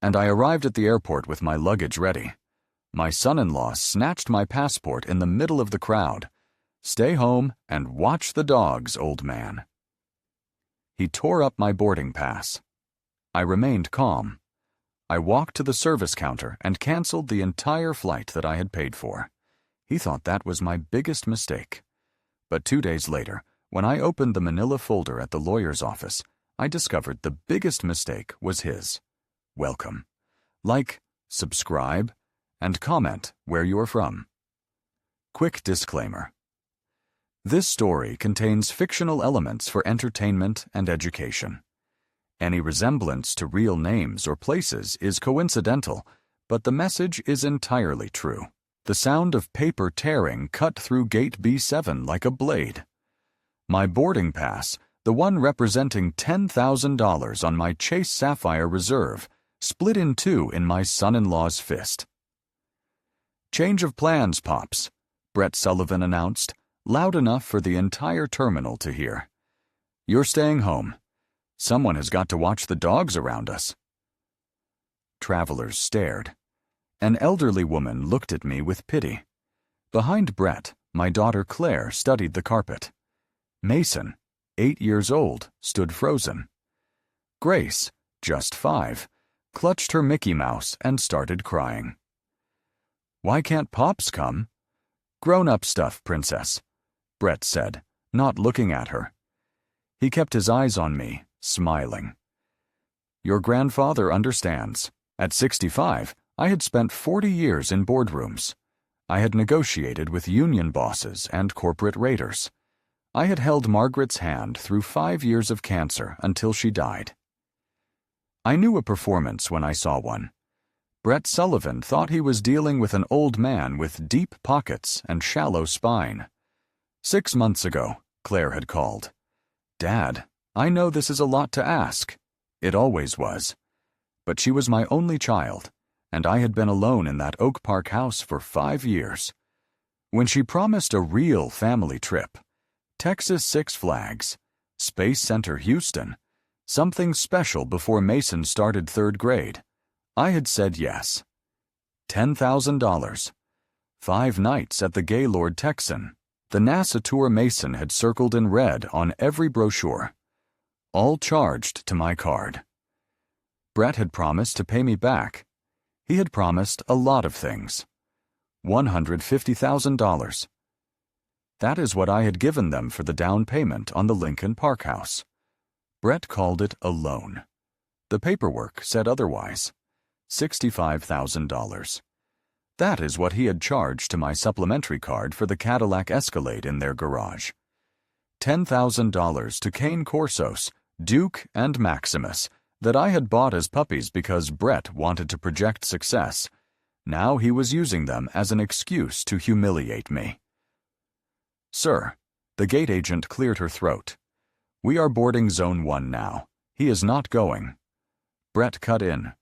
and I arrived at the airport with my luggage ready. My son-in-law snatched my passport in the middle of the crowd. "Stay home and watch the dogs, old man." He tore up my boarding pass. I remained calm. I walked to the service counter and canceled the entire flight that I had paid for. He thought that was my biggest mistake. But 2 days later, when I opened the manila folder at the lawyer's office, I discovered the biggest mistake was his. Welcome. Like, subscribe, and comment where you are from. Quick disclaimer. This story contains fictional elements for entertainment and education. Any resemblance to real names or places is coincidental, but the message is entirely true. The sound of paper tearing cut through gate B7 like a blade. My boarding pass, the one representing $10,000 on my Chase Sapphire Reserve, split in two in my son-in-law's fist. "Change of plans, Pops," Brett Sullivan announced, loud enough for the entire terminal to hear. "You're staying home. Someone has got to watch the dogs around us." Travelers stared. An elderly woman looked at me with pity. Behind Brett, my daughter Claire studied the carpet. Mason, 8 years old, stood frozen. Grace, just 5, clutched her Mickey Mouse and started crying. "Why can't Pops come?" "Grown-up stuff, Princess," Brett said, not looking at her. He kept his eyes on me, smiling. "Your grandfather understands. At 65, I had spent 40 years in boardrooms. I had negotiated with union bosses and corporate raiders. I had held Margaret's hand through 5 years of cancer until she died. I knew a performance when I saw one. Brett Sullivan thought he was dealing with an old man with deep pockets and shallow spine. 6 months ago, Claire had called. "Dad, I know this is a lot to ask." It always was. But she was my only child, and I had been alone in that Oak Park house for 5 years. When she promised a real family trip, Texas Six Flags, Space Center Houston, something special before Mason started 3rd grade, I had said yes. $10,000. 5 nights at the Gaylord Texan. The NASA tour Mason had circled in red on every brochure. All charged to my card. Brett had promised to pay me back. He had promised a lot of things. $150,000. That is what I had given them for the down payment on the Lincoln Park house. Brett called it a loan. The paperwork said otherwise. $65,000. That is what he had charged to my supplementary card for the Cadillac Escalade in their garage. $10,000 to Cane Corsos, Duke, and Maximus, that I had bought as puppies because Brett wanted to project success. Now he was using them as an excuse to humiliate me. "Sir," the gate agent cleared her throat. "We are boarding Zone 1 now. He is not going." Brett cut in.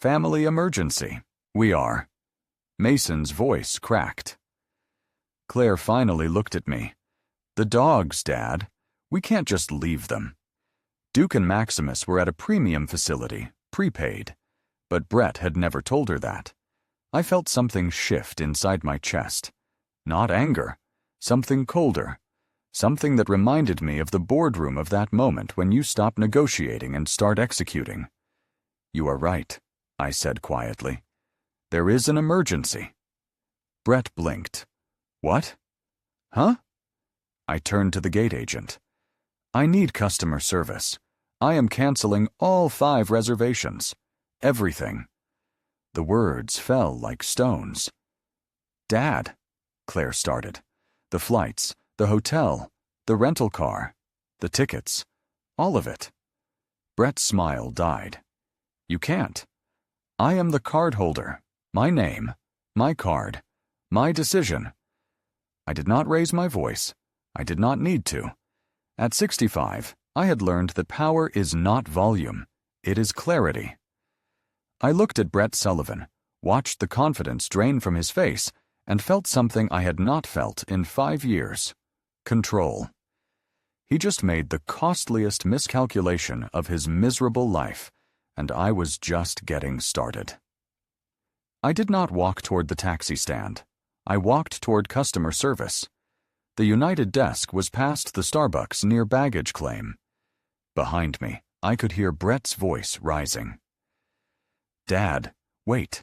"Family emergency. We are." Mason's voice cracked. Claire finally looked at me. "The dogs, Dad. We can't just leave them." Duke and Maximus were at a premium facility, prepaid, but Brett had never told her that. I felt something shift inside my chest. Not anger, something colder, something that reminded me of the boardroom of that moment when you stop negotiating and start executing. "You are right," I said quietly. "There is an emergency." Brett blinked. "What? Huh?" I turned to the gate agent. "I need customer service. I am canceling all 5 reservations. Everything." The words fell like stones. "Dad," Claire started. "The flights, the hotel, the rental car, the tickets, all of it." Brett's smile died. "You can't. I am the card holder. My name, my card, my decision." I did not raise my voice. I did not need to. At 65, I had learned that power is not volume. It is clarity. I looked at Brett Sullivan, watched the confidence drain from his face, and felt something I had not felt in 5 years. Control. He just made the costliest miscalculation of his miserable life, and I was just getting started. I did not walk toward the taxi stand. I walked toward customer service. The United desk was past the Starbucks near baggage claim. Behind me, I could hear Brett's voice rising. "Dad, wait.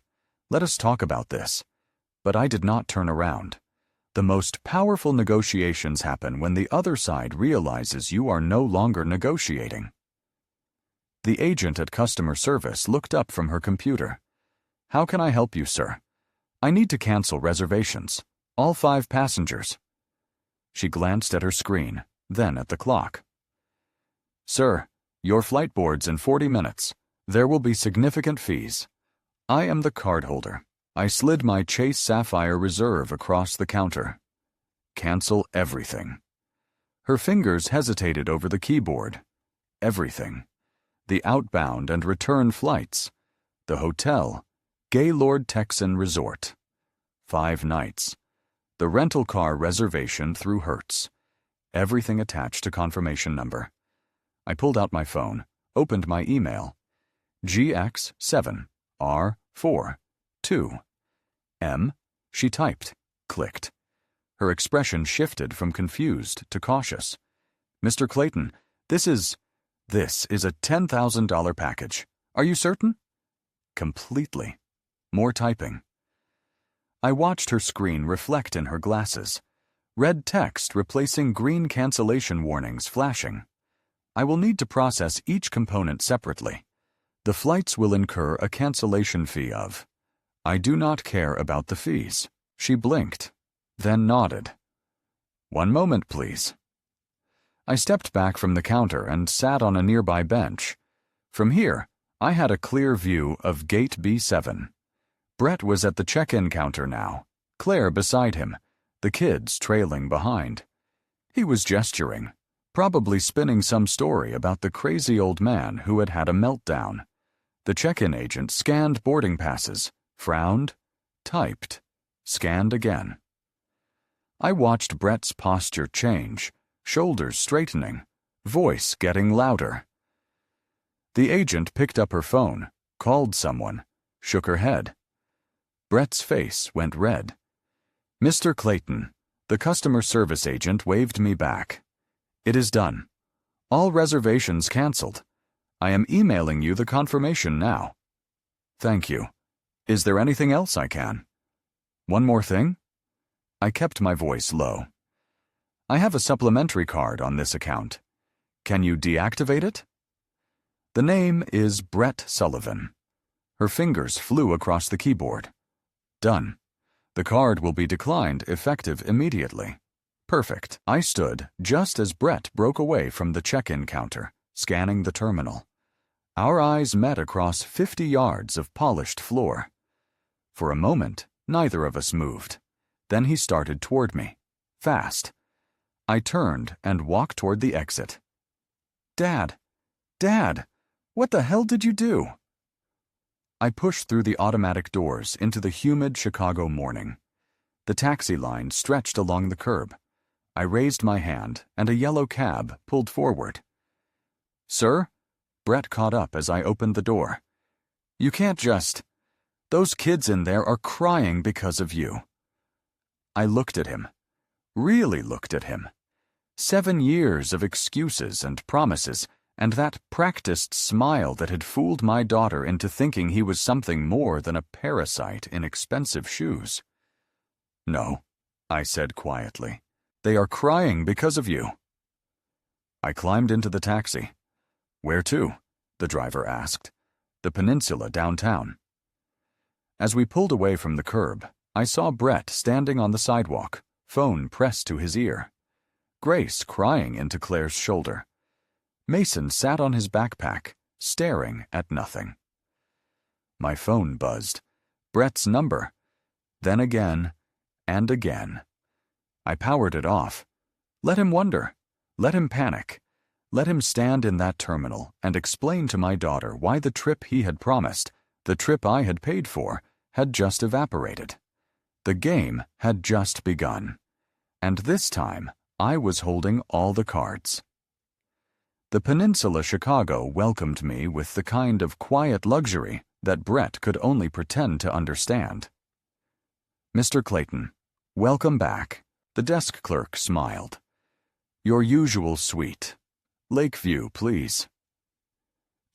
Let us talk about this." But I did not turn around. The most powerful negotiations happen when the other side realizes you are no longer negotiating. The agent at customer service looked up from her computer. "How can I help you, sir? I need to cancel reservations. All 5 passengers." She glanced at her screen, then at the clock. "Sir, your flight boards in 40 minutes. There will be significant fees. I am the cardholder. I slid my Chase Sapphire Reserve across the counter. Cancel everything." Her fingers hesitated over the keyboard. Everything. The outbound and return flights. The hotel. Gaylord Texan Resort. 5 nights. The rental car reservation through Hertz. Everything attached to confirmation number. I pulled out my phone, opened my email. GX7R4 2 M. She typed, clicked. Her expression shifted from confused to cautious. "Mr. Clayton, this is a $10,000 package. Are you certain?" "Completely." More typing. I watched her screen reflect in her glasses. Red text replacing green cancellation warnings flashing. "I will need to process each component separately. The flights will incur a cancellation fee of—" "I do not care about the fees." She blinked, then nodded. "1 moment, please." I stepped back from the counter and sat on a nearby bench. From here, I had a clear view of Gate B7. Brett was at the check-in counter now, Claire beside him, the kids trailing behind. He was gesturing, probably spinning some story about the crazy old man who had had a meltdown. The check-in agent scanned boarding passes, frowned, typed, scanned again. I watched Brett's posture change, shoulders straightening, voice getting louder. The agent picked up her phone, called someone, shook her head. Brett's face went red. "Mr. Clayton," the customer service agent waved me back. "It is done. All reservations canceled. I am emailing you the confirmation now." "Thank you. Is there anything else I can?" "One more thing?" I kept my voice low. "I have a supplementary card on this account. Can you deactivate it?" "The name is Brett Sullivan." Her fingers flew across the keyboard. "Done. The card will be declined effective immediately." Perfect. I stood just as Brett broke away from the check-in counter, scanning the terminal. Our eyes met across 50 yards of polished floor. For a moment, neither of us moved. Then he started toward me. Fast. I turned and walked toward the exit. "Dad! Dad! What the hell did you do?" I pushed through the automatic doors into the humid Chicago morning. The taxi line stretched along the curb. I raised my hand, and a yellow cab pulled forward. "Sir?" Brett caught up as I opened the door. "You can't just... Those kids in there are crying because of you." I looked at him. Really looked at him. 7 years of excuses and promises, and that practiced smile that had fooled my daughter into thinking he was something more than a parasite in expensive shoes. "No," I said quietly. "They are crying because of you." I climbed into the taxi. "Where to?" the driver asked. "The Peninsula downtown." As we pulled away from the curb, I saw Brett standing on the sidewalk, phone pressed to his ear. Grace crying into Claire's shoulder. Mason sat on his backpack, staring at nothing. My phone buzzed. Brett's number. Then again, and again. I powered it off. Let him wonder. Let him panic. Let him stand in that terminal and explain to my daughter why the trip he had promised, the trip I had paid for, had just evaporated. The game had just begun. And this time, I was holding all the cards. The Peninsula Chicago welcomed me with the kind of quiet luxury that Brett could only pretend to understand. "Mr. Clayton, welcome back," the desk clerk smiled. "Your usual suite. Lakeview, please."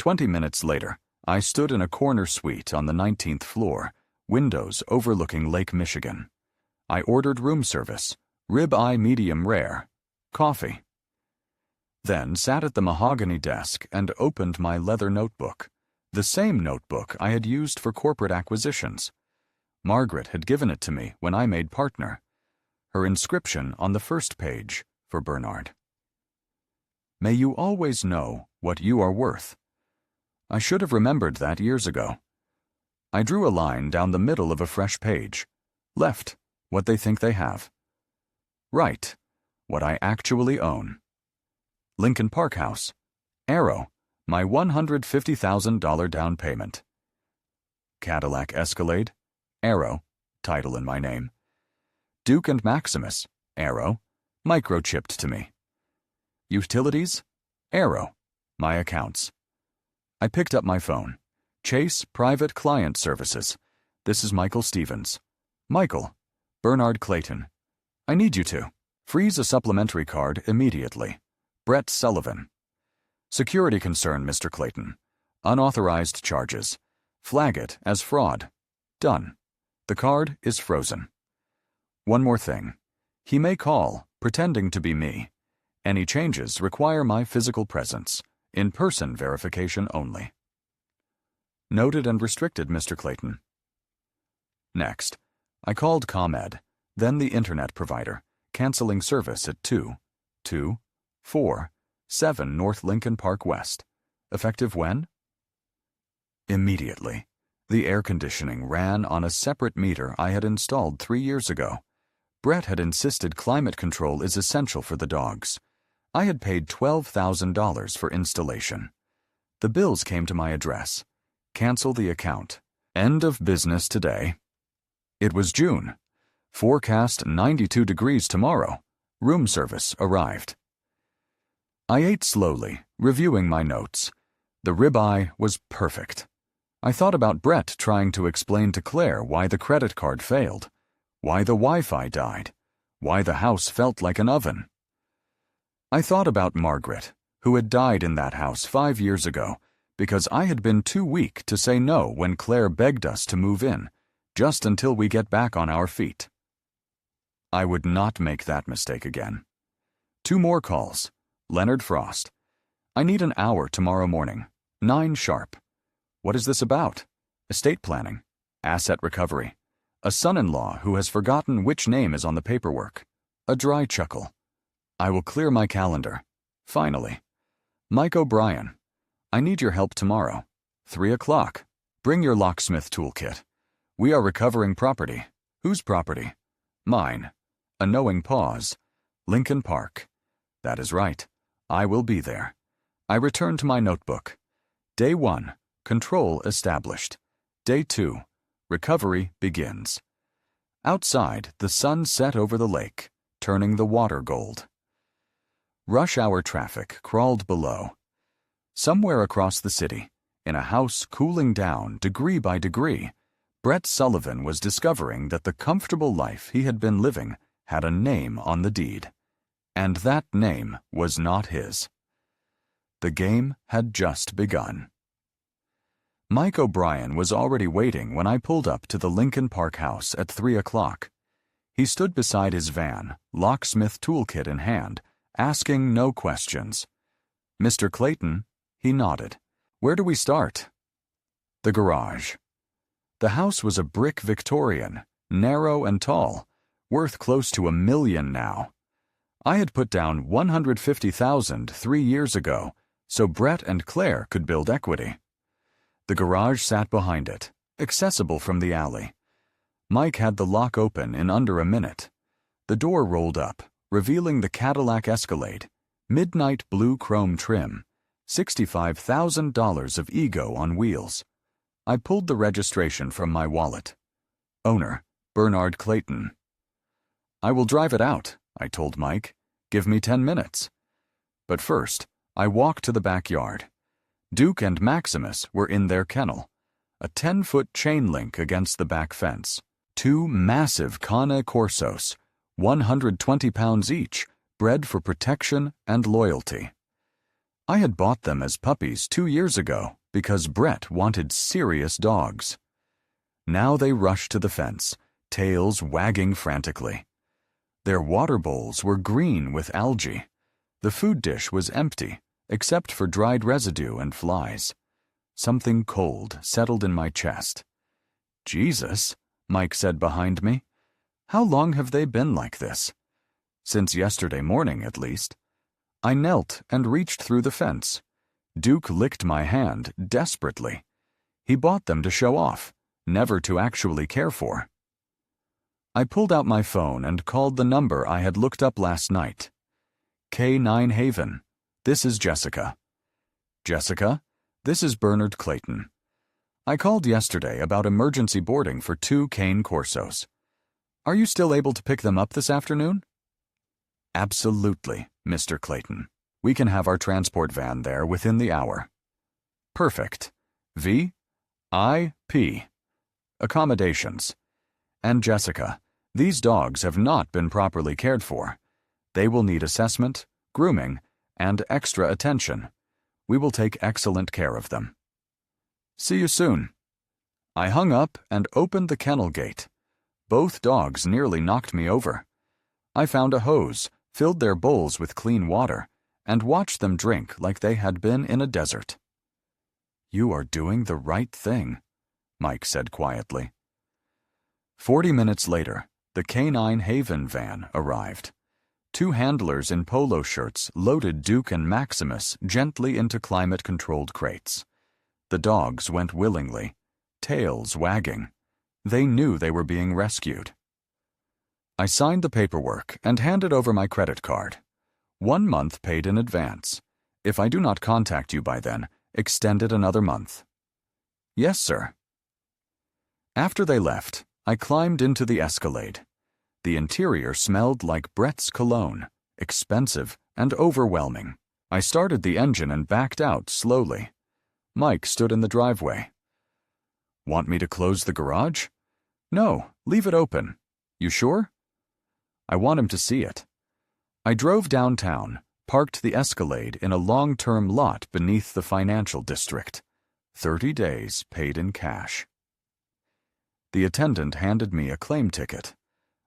20 minutes later, I stood in a corner suite on the 19th floor, windows overlooking Lake Michigan. I ordered room service, rib-eye medium rare, coffee. Then sat at the mahogany desk and opened my leather notebook, the same notebook I had used for corporate acquisitions. Margaret had given it to me when I made partner. Her inscription on the first page for Bernard. "May you always know what you are worth." I should have remembered that years ago. I drew a line down the middle of a fresh page. Left, what they think they have. Right, what I actually own. Lincoln Park House. Arrow, my $150,000 down payment. Cadillac Escalade. Arrow, title in my name. Duke and Maximus. Arrow, microchipped to me. Utilities. Arrow, my accounts. I picked up my phone. Chase Private Client Services. This is Michael Stevens. Michael, Bernard Clayton. I need you to freeze a supplementary card immediately. Brett Sullivan. Security concern, Mr. Clayton. Unauthorized charges. Flag it as fraud. Done. The card is frozen. One more thing. He may call, pretending to be me. Any changes require my physical presence. In-person verification only. Noted and restricted, Mr. Clayton. Next, I called ComEd, then the internet provider, canceling service at 247 North Lincoln Park West. Effective when? Immediately. The air conditioning ran on a separate meter I had installed 3 years ago. Brett had insisted climate control is essential for the dogs. I had paid $12,000 for installation. The bills came to my address. Cancel the account. End of business today. It was June. Forecast 92 degrees tomorrow. Room service arrived. I ate slowly, reviewing my notes. The ribeye was perfect. I thought about Brett trying to explain to Claire why the credit card failed, why the Wi-Fi died, why the house felt like an oven. I thought about Margaret, who had died in that house 5 years ago, because I had been too weak to say no when Claire begged us to move in, just until we get back on our feet. I would not make that mistake again. 2 more calls. Leonard Frost. I need an hour tomorrow morning, 9 sharp. What is this about? Estate planning. Asset recovery. A son-in-law who has forgotten which name is on the paperwork. A dry chuckle. I will clear my calendar. Finally. Mike O'Brien. I need your help tomorrow. 3 o'clock. Bring your locksmith toolkit. We are recovering property. Whose property? Mine. A knowing pause. Lincoln Park. That is right. I will be there. I return to my notebook. Day 1. Control established. Day 2. Recovery begins. Outside, the sun set over the lake, turning the water gold. Rush hour traffic crawled below. Somewhere across the city, in a house cooling down degree by degree, Brett Sullivan was discovering that the comfortable life he had been living had a name on the deed. And that name was not his. The game had just begun. Mike O'Brien was already waiting when I pulled up to the Lincoln Park house at 3 o'clock. He stood beside his van, locksmith toolkit in hand, asking no questions. Mr. Clayton, he nodded. Where do we start? The garage. The house was a brick Victorian, narrow and tall, worth close to $1 million now. I had put down $150,000 3 years ago, so Brett and Claire could build equity. The garage sat behind it, accessible from the alley. Mike had the lock open in under a minute. The door rolled up, revealing the Cadillac Escalade, midnight blue chrome trim, $65,000 of ego on wheels. I pulled the registration from my wallet. Owner, Bernard Clayton. I will drive it out, I told Mike. Give me 10 minutes. But first, I walked to the backyard. Duke and Maximus were in their kennel, a 10-foot chain link against the back fence. Two massive Cane Corsos, 120 pounds each, bred for protection and loyalty. I had bought them as puppies 2 years ago because Brett wanted serious dogs. Now they rushed to the fence, tails wagging frantically. Their water bowls were green with algae. The food dish was empty, except for dried residue and flies. Something cold settled in my chest. Jesus, Mike said behind me. How long have they been like this? Since yesterday morning, at least. I knelt and reached through the fence. Duke licked my hand desperately. He bought them to show off, never to actually care for. I pulled out my phone and called the number I had looked up last night. K9 Haven. This is Jessica. Jessica, this is Bernard Clayton. I called yesterday about emergency boarding for 2 Cane Corsos. Are you still able to pick them up this afternoon? Absolutely, Mr. Clayton. We can have our transport van there within the hour. Perfect. VIP. Accommodations. And Jessica, these dogs have not been properly cared for. They will need assessment, grooming, and extra attention. We will take excellent care of them. See you soon. I hung up and opened the kennel gate. Both dogs nearly knocked me over. I found a hose, filled their bowls with clean water, and watched them drink like they had been in a desert. You are doing the right thing, Mike said quietly. 40 minutes later, the K9 Haven van arrived. 2 handlers in polo shirts loaded Duke and Maximus gently into climate-controlled crates. The dogs went willingly, tails wagging. They knew they were being rescued. I signed the paperwork and handed over my credit card. 1 month paid in advance. If I do not contact you by then, extend it another month. Yes, sir. After they left, I climbed into the Escalade. The interior smelled like Brett's cologne, expensive and overwhelming. I started the engine and backed out slowly. Mike stood in the driveway. Want me to close the garage? No, leave it open. You sure? I want him to see it. I drove downtown, parked the Escalade in a long-term lot beneath the financial district. 30 days paid in cash. The attendant handed me a claim ticket.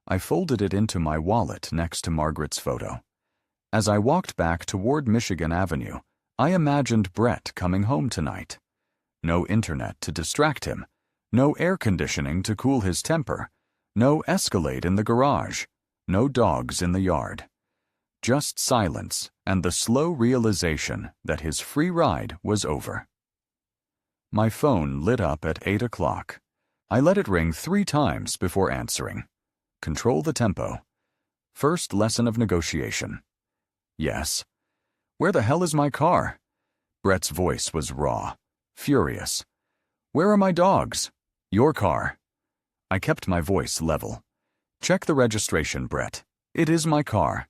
I folded it into my wallet next to Margaret's photo. As I walked back toward Michigan Avenue, I imagined Brett coming home tonight. No internet to distract him, no air conditioning to cool his temper, no Escalade in the garage, no dogs in the yard. Just silence and the slow realization that his free ride was over. My phone lit up at 8 o'clock. I let it ring 3 times before answering. Control the tempo. First lesson of negotiation. Yes. Where the hell is my car? Brett's voice was raw, furious. Where are my dogs? Your car. I kept my voice level. Check the registration, Brett. It is my car.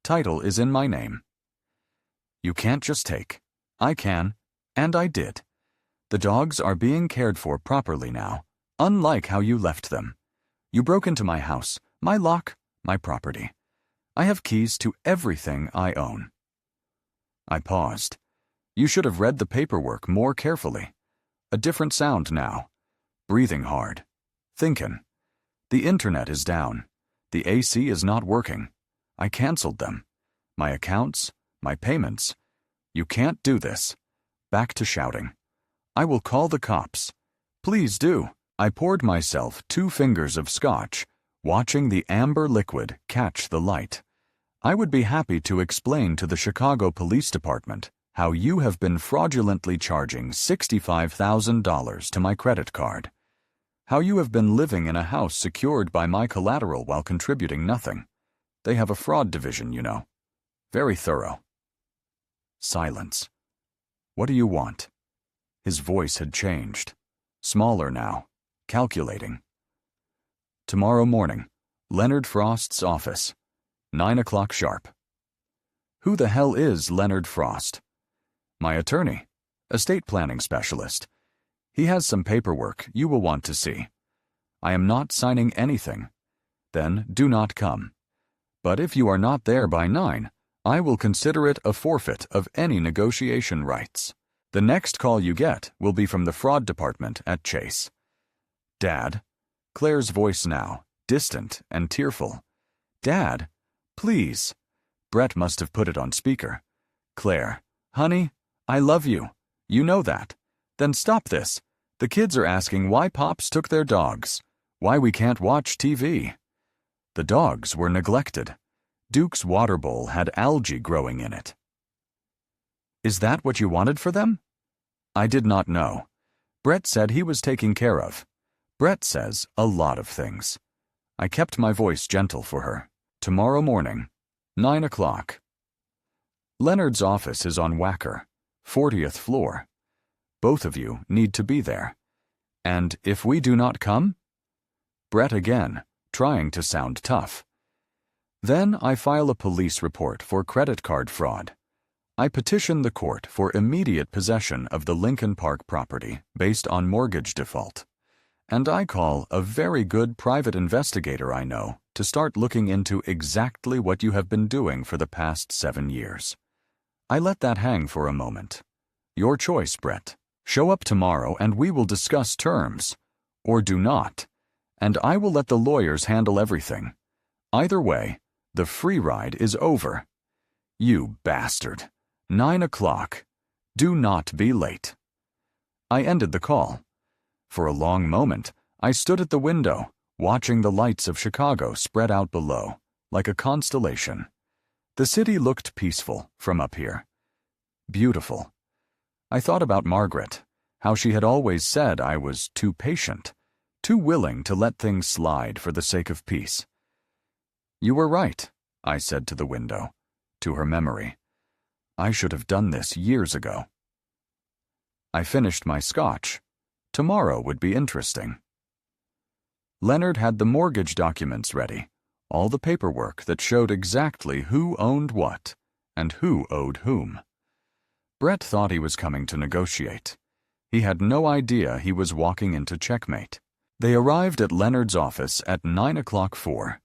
Title is in my name. You can't just take. I can, and I did. The dogs are being cared for properly now, unlike how you left them. You broke into my house, my lock, my property. I have keys to everything I own. I paused. You should have read the paperwork more carefully. A different sound now. Breathing hard. Thinking. The internet is down. The AC is not working. I canceled them. My accounts, my payments. You can't do this. Back to shouting. I will call the cops. Please do. I poured myself 2 fingers of scotch, watching the amber liquid catch the light. I would be happy to explain to the Chicago Police Department how you have been fraudulently charging $65,000 to my credit card. How you have been living in a house secured by my collateral while contributing nothing. They have a fraud division, you know. Very thorough. Silence. What do you want? His voice had changed. Smaller now. Calculating. Tomorrow morning, Leonard Frost's office. 9 o'clock sharp. Who the hell is Leonard Frost? My attorney, estate planning specialist. He has some paperwork you will want to see. I am not signing anything. Then do not come. But if you are not there by 9, I will consider it a forfeit of any negotiation rights. The next call you get will be from the fraud department at Chase. Dad, Claire's voice now, distant and tearful. Dad, please. Brett must have put it on speaker. Claire, honey, I love you. You know that. Then stop this. The kids are asking why Pops took their dogs, why we can't watch TV. The dogs were neglected. Duke's water bowl had algae growing in it. Is that what you wanted for them? I did not know. Brett said he was taken care of. Brett says a lot of things. I kept my voice gentle for her. Tomorrow morning, 9 o'clock. Leonard's office is on Wacker, 40th floor. Both of you need to be there. And if we do not come? Brett again, trying to sound tough. Then I file a police report for credit card fraud. I petition the court for immediate possession of the Lincoln Park property based on mortgage default. And I call a very good private investigator I know to start looking into exactly what you have been doing for the past 7 years. I let that hang for a moment. Your choice, Brett. Show up tomorrow and we will discuss terms. Or do not. And I will let the lawyers handle everything. Either way, the free ride is over. You bastard. 9 o'clock. Do not be late. I ended the call. For a long moment, I stood at the window, watching the lights of Chicago spread out below, like a constellation. The city looked peaceful from up here. Beautiful. I thought about Margaret, how she had always said I was too patient, too willing to let things slide for the sake of peace. You were right, I said to the window, to her memory. I should have done this years ago. I finished my scotch. Tomorrow would be interesting. Leonard had the mortgage documents ready, all the paperwork that showed exactly who owned what and who owed whom. Brett thought he was coming to negotiate. He had no idea he was walking into checkmate. They arrived at Leonard's office at 9:04.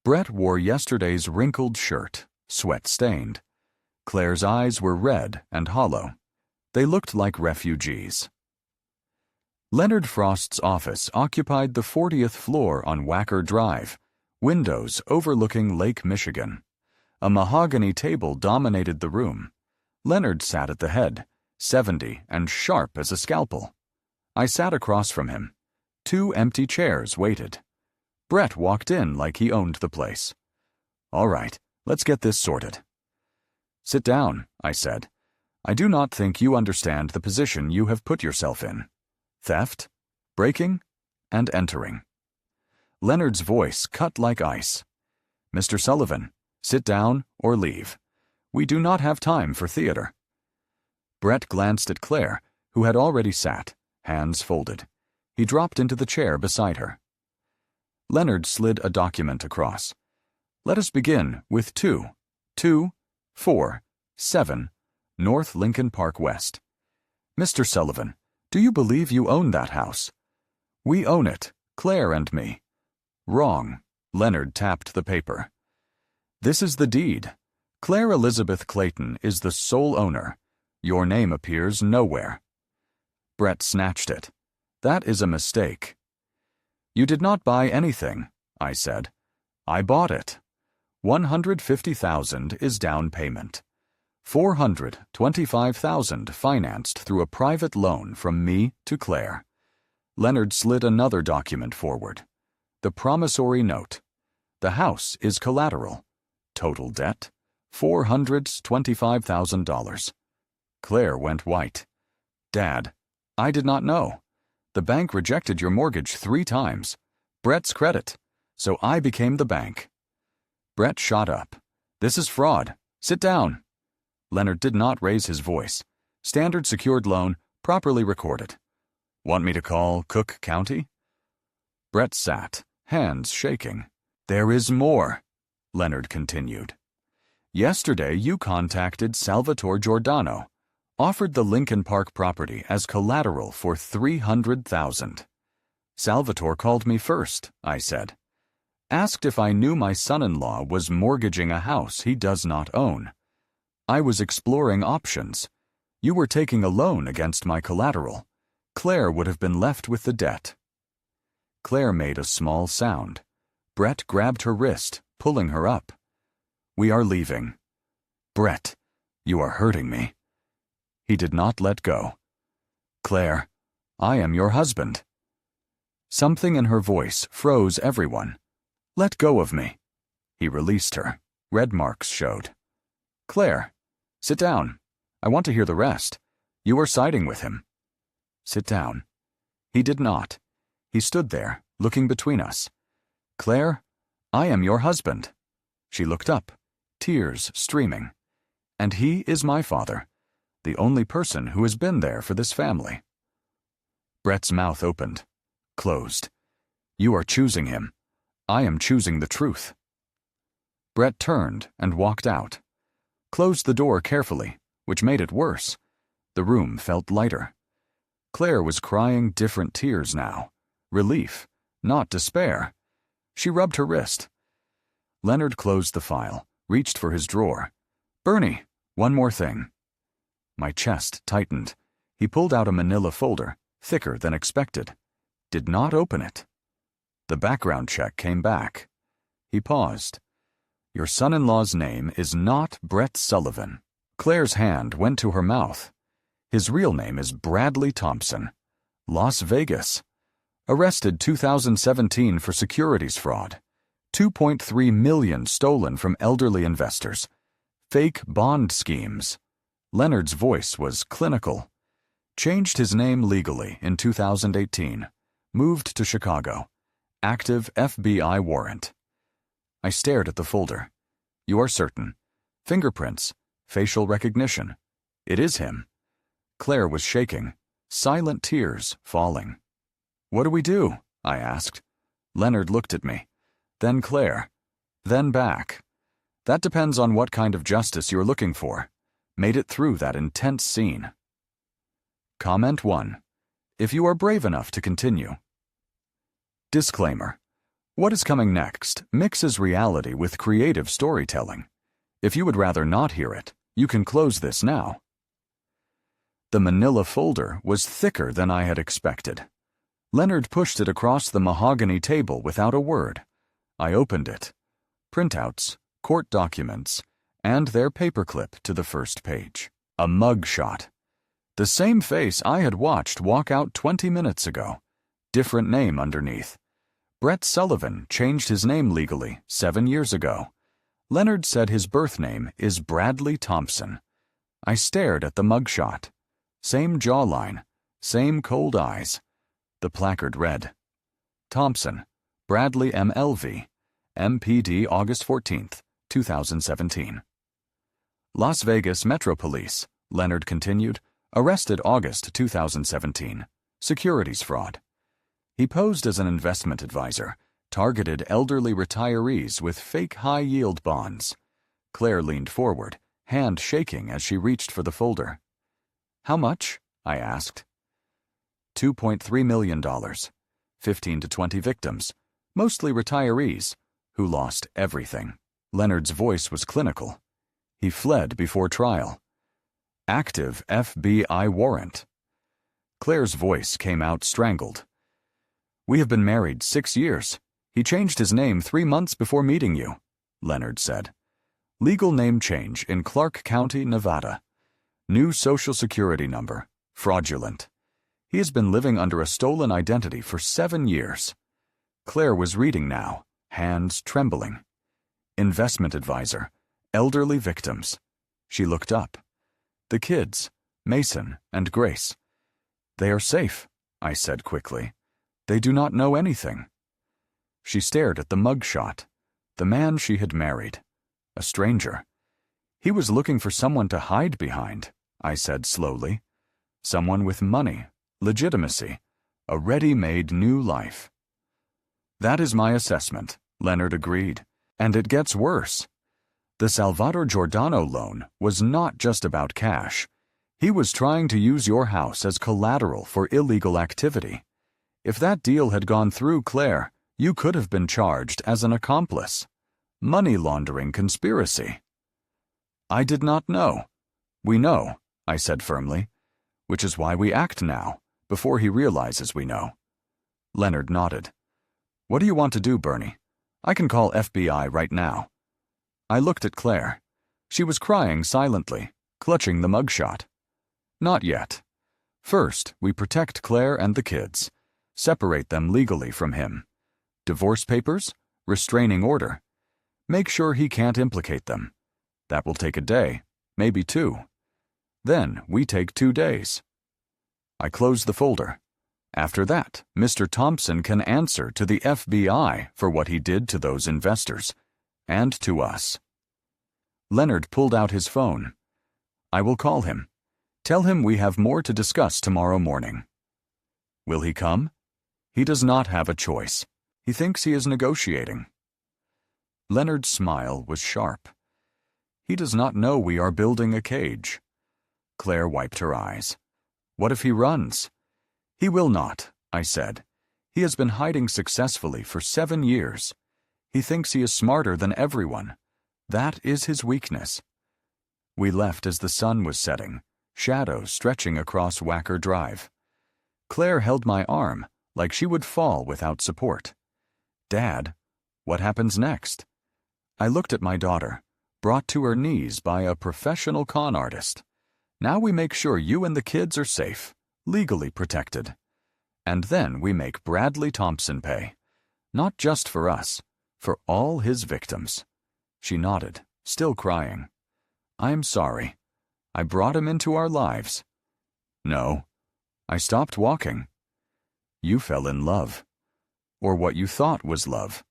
Brett wore yesterday's wrinkled shirt, sweat-stained. Claire's eyes were red and hollow. They looked like refugees. Leonard Frost's office occupied the 40th floor on Wacker Drive, windows overlooking Lake Michigan. A mahogany table dominated the room. Leonard sat at the head, 70 and sharp as a scalpel. I sat across from him. 2 empty chairs waited. Brett walked in like he owned the place. All right, let's get this sorted. Sit down, I said. I do not think you understand the position you have put yourself in. Theft, breaking, and entering. Leonard's voice cut like ice. Mr. Sullivan, sit down or leave. We do not have time for theater. Brett glanced at Claire, who had already sat, hands folded. He dropped into the chair beside her. Leonard slid a document across. Let us begin with 224-7 North Lincoln Park West. Mr. Sullivan, do you believe you own that house? We own it, Claire and me. Wrong. Leonard tapped the paper. This is the deed. Claire Elizabeth Clayton is the sole owner. Your name appears nowhere. Brett snatched it. That is a mistake. You did not buy anything, I said. I bought it. $150,000 is down payment. $425,000 financed through a private loan from me to Claire. Leonard slid another document forward. The promissory note. The house is collateral. Total debt, $425,000. Claire went white. Dad, I did not know. The bank rejected your mortgage 3 times. Brett's credit. So I became the bank. Brett shot up. This is fraud. Sit down. Leonard did not raise his voice. Standard secured loan, properly recorded. Want me to call Cook County? Brett sat, hands shaking. There is more, Leonard continued. Yesterday you contacted Salvatore Giordano. Offered the Lincoln Park property as collateral for $300,000. Salvatore called me first, I said. Asked if I knew my son-in-law was mortgaging a house he does not own. I was exploring options. You were taking a loan against my collateral. Claire would have been left with the debt. Claire made a small sound. Brett grabbed her wrist, pulling her up. We are leaving. Brett, you are hurting me. He did not let go. Claire, I am your husband. Something in her voice froze everyone. Let go of me. He released her. Red marks showed. Claire, sit down. I want to hear the rest. You are siding with him. Sit down. He did not. He stood there, looking between us. Claire, I am your husband. She looked up, tears streaming. And he is my father, the only person who has been there for this family. Brett's mouth opened, closed. You are choosing him. I am choosing the truth. Brett turned and walked out. Closed the door carefully, which made it worse. The room felt lighter. Claire was crying different tears now. Relief, not despair. She rubbed her wrist. Leonard closed the file, reached for his drawer. Bernie, one more thing. My chest tightened. He pulled out a manila folder, thicker than expected. Did not open it. The background check came back. He paused. Your son-in-law's name is not Brett Sullivan. Claire's hand went to her mouth. His real name is Bradley Thompson. Las Vegas. Arrested 2017 for securities fraud. 2.3 million stolen from elderly investors. Fake bond schemes. Leonard's voice was clinical. Changed his name legally in 2018. Moved to Chicago. Active FBI warrant. I stared at the folder. You are certain. Fingerprints. Facial recognition. It is him. Claire was shaking. Silent tears falling. What do we do? I asked. Leonard looked at me. Then Claire. Then back. That depends on what kind of justice you're looking for. Made it through that intense scene. Comment 1. If you are brave enough to continue. Disclaimer. What is coming next mixes reality with creative storytelling. If you would rather not hear it, you can close this now. The manila folder was thicker than I had expected. Leonard pushed it across the mahogany table without a word. I opened it. Printouts, court documents, and their paperclip to the first page. A mug shot. The same face I had watched walk out 20 minutes ago. Different name underneath. Brett Sullivan changed his name legally 7 years ago. Leonard said his birth name is Bradley Thompson. I stared at the mugshot. Same jawline, same cold eyes. The placard read, Thompson, Bradley MLV, MPD August 14th, 2017. Las Vegas Metro Police, Leonard continued, arrested August 2017. Securities fraud. He posed as an investment advisor, targeted elderly retirees with fake high-yield bonds. Claire leaned forward, hand shaking as she reached for the folder. How much? I asked. $2.3 million. 15 to 20 victims, mostly retirees, who lost everything. Leonard's voice was clinical. He fled before trial. Active FBI warrant. Claire's voice came out strangled. We have been married 6 years. He changed his name 3 months before meeting you, Leonard said. Legal name change in Clark County, Nevada. New Social Security number. Fraudulent. He has been living under a stolen identity for 7 years. Claire was reading now, hands trembling. Investment advisor. Elderly victims. She looked up. The kids, Mason and Grace. They are safe, I said quickly. They do not know anything. She stared at the mugshot, the man she had married. A stranger. He was looking for someone to hide behind, I said slowly. Someone with money, legitimacy, a ready-made new life. That is my assessment, Leonard agreed. And it gets worse. The Salvador Giordano loan was not just about cash. He was trying to use your house as collateral for illegal activity. If that deal had gone through, Claire, you could have been charged as an accomplice. Money laundering conspiracy. I did not know. We know, I said firmly, which is why we act now, before he realizes we know. Leonard nodded. What do you want to do, Bernie? I can call FBI right now. I looked at Claire. She was crying silently, clutching the mugshot. Not yet. First, we protect Claire and the kids. Separate them legally from him. Divorce papers? Restraining order. Make sure he can't implicate them. That will take a day, maybe 2. Then we take 2 days. I close the folder. After that, Mr. Thompson can answer to the FBI for what he did to those investors, and to us. Leonard pulled out his phone. I will call him. Tell him we have more to discuss tomorrow morning. Will he come? He does not have a choice. He thinks he is negotiating. Leonard's smile was sharp. He does not know we are building a cage. Claire wiped her eyes. What if he runs? He will not, I said. He has been hiding successfully for 7 years. He thinks he is smarter than everyone. That is his weakness. We left as the sun was setting, shadows stretching across Wacker Drive. Claire held my arm, like she would fall without support. Dad, what happens next? I looked at my daughter, brought to her knees by a professional con artist. Now we make sure you and the kids are safe, legally protected. And then we make Bradley Thompson pay. Not just for us, for all his victims. She nodded, still crying. I'm sorry. I brought him into our lives. No. I stopped walking. You fell in love. Or what you thought was love.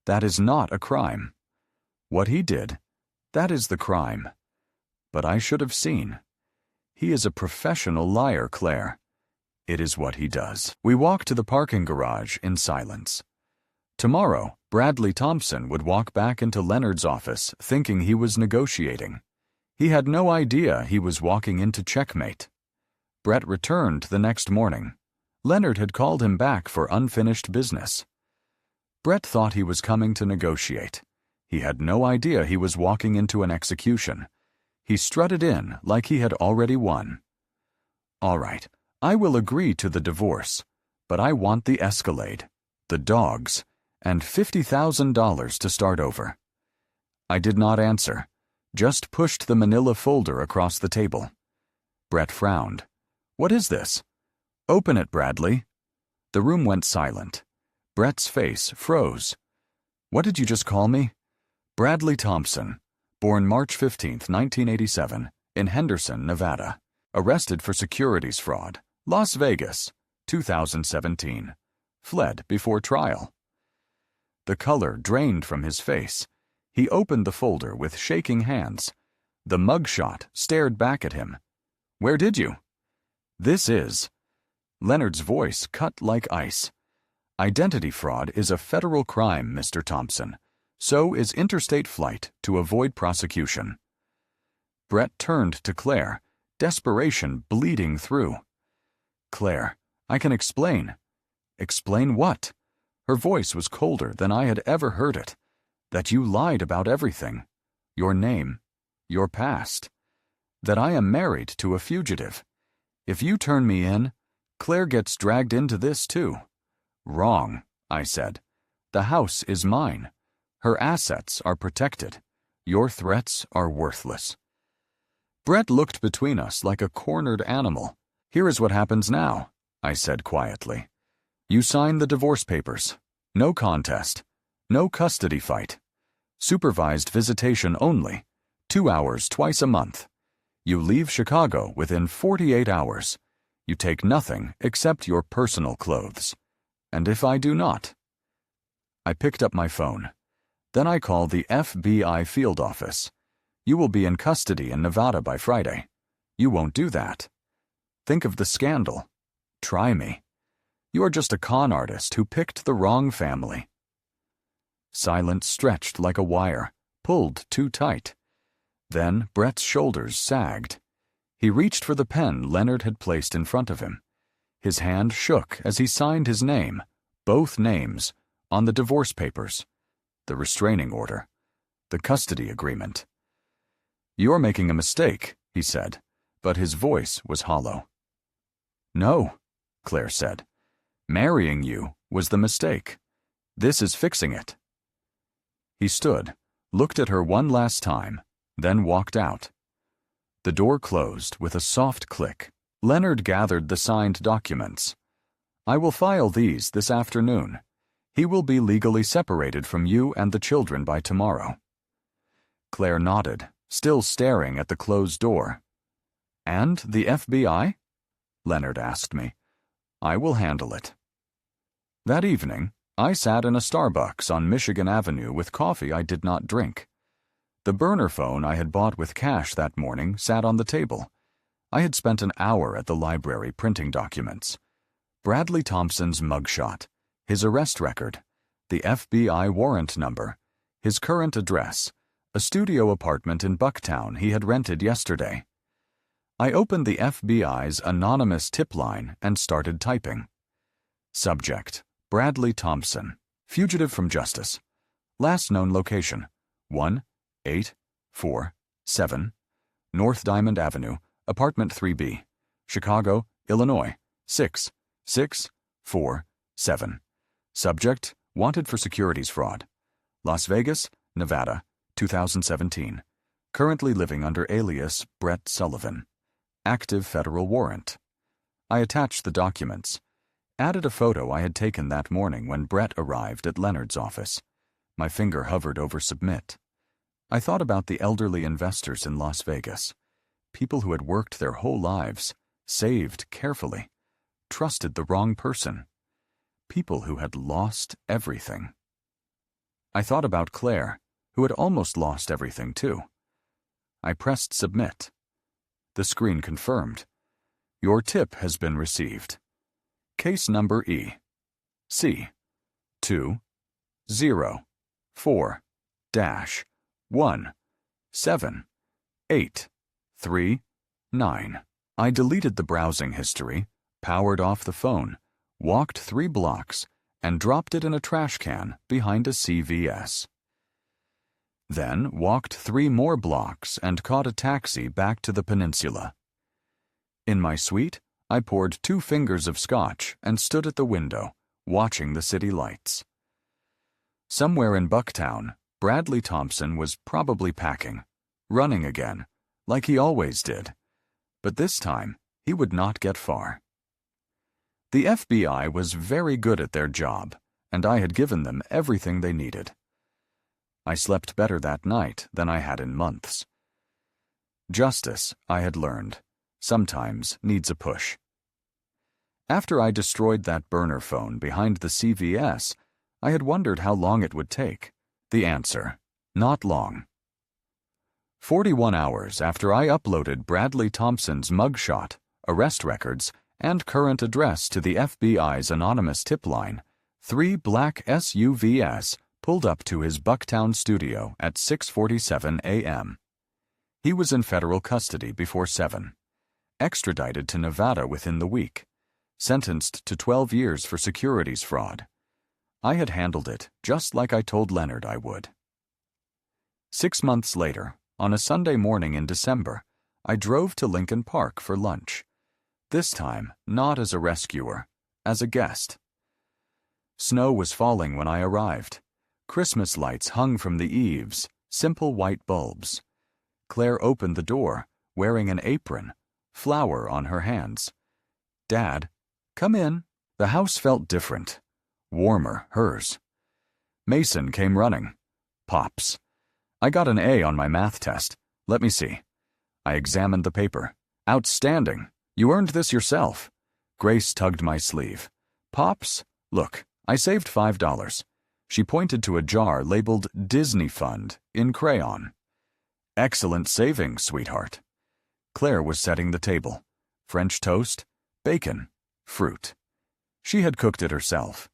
That is not a crime. What he did, that is the crime. But I should have seen. He is a professional liar, Claire. It is what he does. We walked to the parking garage in silence. Tomorrow, Bradley Thompson would walk back into Leonard's office thinking he was negotiating. He had no idea he was walking into checkmate. Brett returned the next morning. Leonard had called him back for unfinished business. Brett thought he was coming to negotiate. He had no idea he was walking into an execution. He strutted in like he had already won. All right, I will agree to the divorce, but I want the Escalade, the dogs, and $50,000 to start over. I did not answer, just pushed the manila folder across the table. Brett frowned. What is this? Open it, Bradley. The room went silent. Brett's face froze. What did you just call me? Bradley Thompson, born March 15, 1987, in Henderson, Nevada. Arrested for securities fraud. Las Vegas, 2017. Fled before trial. The color drained from his face. He opened the folder with shaking hands. The mugshot stared back at him. Where did you? This is... Leonard's voice cut like ice. Identity fraud is a federal crime, Mr. Thompson. So is interstate flight to avoid prosecution. Brett turned to Claire, desperation bleeding through. Claire, I can explain. Explain what? Her voice was colder than I had ever heard it. That you lied about everything. Your name. Your past. That I am married to a fugitive. If you turn me in, Claire gets dragged into this too. Wrong, I said. The house is mine. Her assets are protected. Your threats are worthless. Brett looked between us like a cornered animal. Here is what happens now, I said quietly. You sign the divorce papers. No contest. No custody fight. Supervised visitation only. 2 hours twice a month. You leave Chicago within 48 hours. You take nothing except your personal clothes. And if I do not? I picked up my phone. Then I called the FBI field office. You will be in custody in Nevada by Friday. You won't do that. Think of the scandal. Try me. You are just a con artist who picked the wrong family. Silence stretched like a wire, pulled too tight. Then Brett's shoulders sagged. He reached for the pen Leonard had placed in front of him. His hand shook as he signed his name, both names, on the divorce papers, the restraining order, the custody agreement. "You're making a mistake," he said, but his voice was hollow. "No," Claire said. "Marrying you was the mistake. This is fixing it." He stood, looked at her one last time, then walked out. The door closed with a soft click. Leonard gathered the signed documents. "I will file these this afternoon. He will be legally separated from you and the children by tomorrow." Claire nodded, still staring at the closed door. "And the FBI?" Leonard asked me. "I will handle it." That evening, I sat in a Starbucks on Michigan Avenue with coffee I did not drink. The burner phone I had bought with cash that morning sat on the table. I had spent an hour at the library printing documents. Bradley Thompson's mugshot, his arrest record, the FBI warrant number, his current address, a studio apartment in Bucktown he had rented yesterday. I opened the FBI's anonymous tip line and started typing. Subject: Bradley Thompson, fugitive from justice. Last known location: 1847 North Diamond Avenue, Apartment 3B, Chicago, Illinois, 66647. Subject: wanted for securities fraud. Las Vegas, Nevada, 2017. Currently living under alias Brett Sullivan. Active federal warrant. I attached the documents. Added a photo I had taken that morning when Brett arrived at Leonard's office. My finger hovered over submit. I thought about the elderly investors in Las Vegas. People who had worked their whole lives, saved carefully, trusted the wrong person. People who had lost everything. I thought about Claire, who had almost lost everything too. I pressed submit. The screen confirmed. Your tip has been received. Case number E. C. 204-17-839. I deleted the browsing history, powered off the phone, walked 3 blocks, and dropped it in a trash can behind a CVS. Then walked 3 more blocks and caught a taxi back to the peninsula. In my suite, I poured 2 fingers of scotch and stood at the window, watching the city lights. Somewhere in Bucktown, Bradley Thompson was probably packing, running again, like he always did. But this time, he would not get far. The FBI was very good at their job, and I had given them everything they needed. I slept better that night than I had in months. Justice, I had learned, sometimes needs a push. After I destroyed that burner phone behind the CVS, I had wondered how long it would take. The answer: not long. 41 hours after I uploaded Bradley Thompson's mugshot, arrest records, and current address to the FBI's anonymous tip line, 3 black SUVs pulled up to his Bucktown studio at 6:47 a.m. He was in federal custody before 7, extradited to Nevada within the week, sentenced to 12 years for securities fraud. I had handled it just like I told Leonard I would. 6 months later, on a Sunday morning in December, I drove to Lincoln Park for lunch. This time, not as a rescuer, as a guest. Snow was falling when I arrived. Christmas lights hung from the eaves, simple white bulbs. Claire opened the door, wearing an apron, flour on her hands. "Dad, come in." The house felt different, warmer, hers. Mason came running. "Pops, I got an A on my math test. Let me see." I examined the paper. "Outstanding. You earned this yourself." Grace tugged my sleeve. "Pops, look, I saved $5. She pointed to a jar labeled Disney Fund in crayon. "Excellent savings, sweetheart." Claire was setting the table. French toast, bacon, fruit. She had cooked it herself.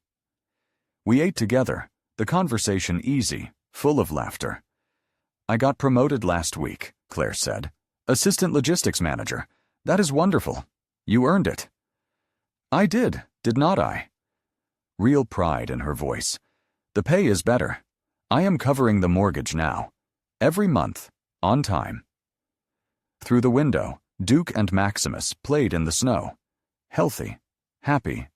We ate together, the conversation easy, full of laughter. "I got promoted last week," Claire said. Assistant Logistics Manager. That is wonderful. You earned it. I did not I? Real pride in her voice. The pay is better. I am covering the mortgage now. Every month, on time. Through the window, Duke and Maximus played in the snow. Healthy, happy,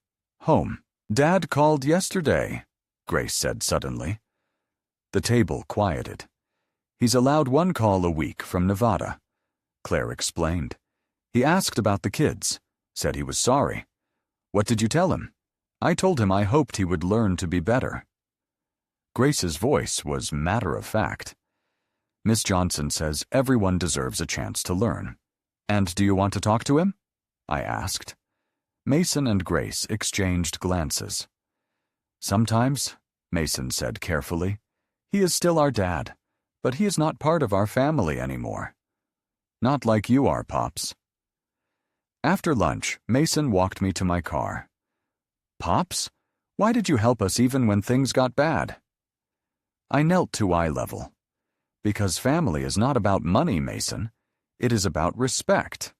home. Dad called yesterday, Grace said suddenly. The table quieted. He's allowed 1 call a week from Nevada, Claire explained. He asked about the kids, said he was sorry. What did you tell him? I told him I hoped he would learn to be better. Grace's voice was matter-of-fact. Miss Johnson says everyone deserves a chance to learn. And do you want to talk to him? I asked. Mason and Grace exchanged glances. Sometimes, Mason said carefully, he is still our dad, but he is not part of our family anymore. Not like you are, Pops. After lunch, Mason walked me to my car. Pops, why did you help us even when things got bad? I knelt to eye level. Because family is not about money, Mason. It is about respect.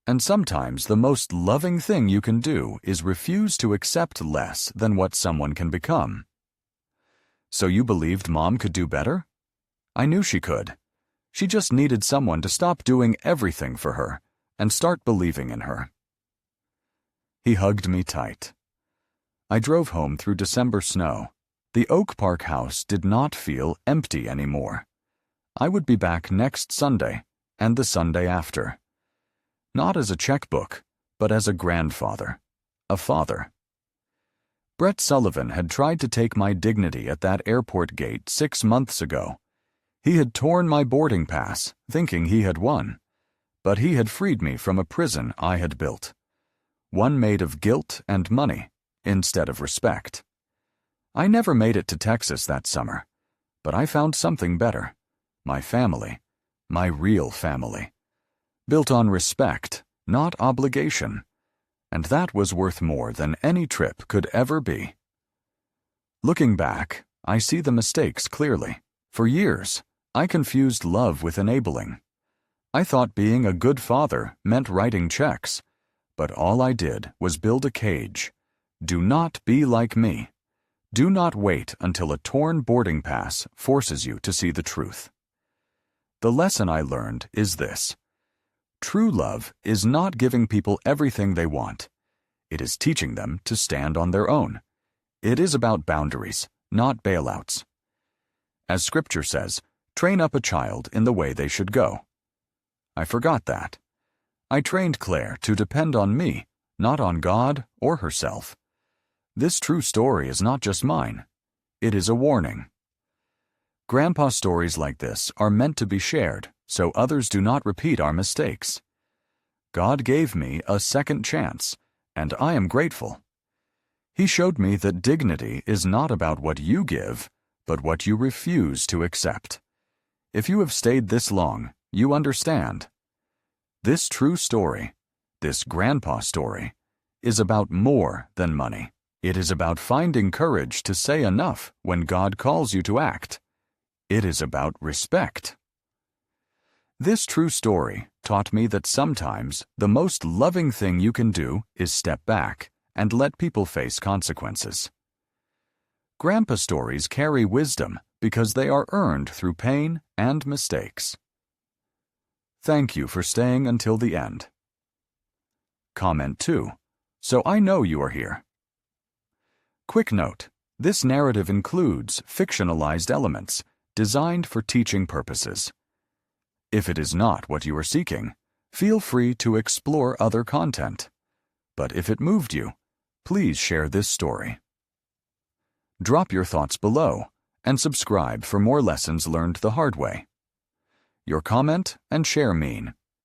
And sometimes the most loving thing you can do is refuse to accept less than what someone can become. So you believed Mom could do better? I knew she could. She just needed someone to stop doing everything for her and start believing in her. He hugged me tight. I drove home through December snow. The Oak Park house did not feel empty anymore. I would be back next Sunday and the Sunday after. Not as a checkbook, but as a grandfather, a father. Brett Sullivan had tried to take my dignity at that airport gate 6 months ago. He had torn my boarding pass, thinking he had won. But he had freed me from a prison I had built. One made of guilt and money, instead of respect. I never made it to Texas that summer, but I found something better. My family, my real family. Built on respect, not obligation. And that was worth more than any trip could ever be. Looking back, I see the mistakes clearly. For years, I confused love with enabling. I thought being a good father meant writing checks, but all I did was build a cage. Do not be like me. Do not wait until a torn boarding pass forces you to see the truth. The lesson I learned is this. True love is not giving people everything they want. It is teaching them to stand on their own. It is about boundaries, not bailouts. As Scripture says, train up a child in the way they should go. I forgot that. I trained Claire to depend on me, not on God or herself. This true story is not just mine. It is a warning. Grandpa stories like this are meant to be shared so others do not repeat our mistakes. God gave me a second chance, and I am grateful. He showed me that dignity is not about what you give, but what you refuse to accept. If you have stayed this long, you understand. This true story, this grandpa story, is about more than money. It is about finding courage to say enough when God calls you to act. It is about respect. This true story taught me that sometimes the most loving thing you can do is step back and let people face consequences. Grandpa stories carry wisdom because they are earned through pain and mistakes. Thank you for staying until the end. Comment 2. So I know you are here. Quick note, this narrative includes fictionalized elements designed for teaching purposes. If it is not what you are seeking, feel free to explore other content. But if it moved you, please share this story. Drop your thoughts below and subscribe for more lessons learned the hard way. Your comment and share mean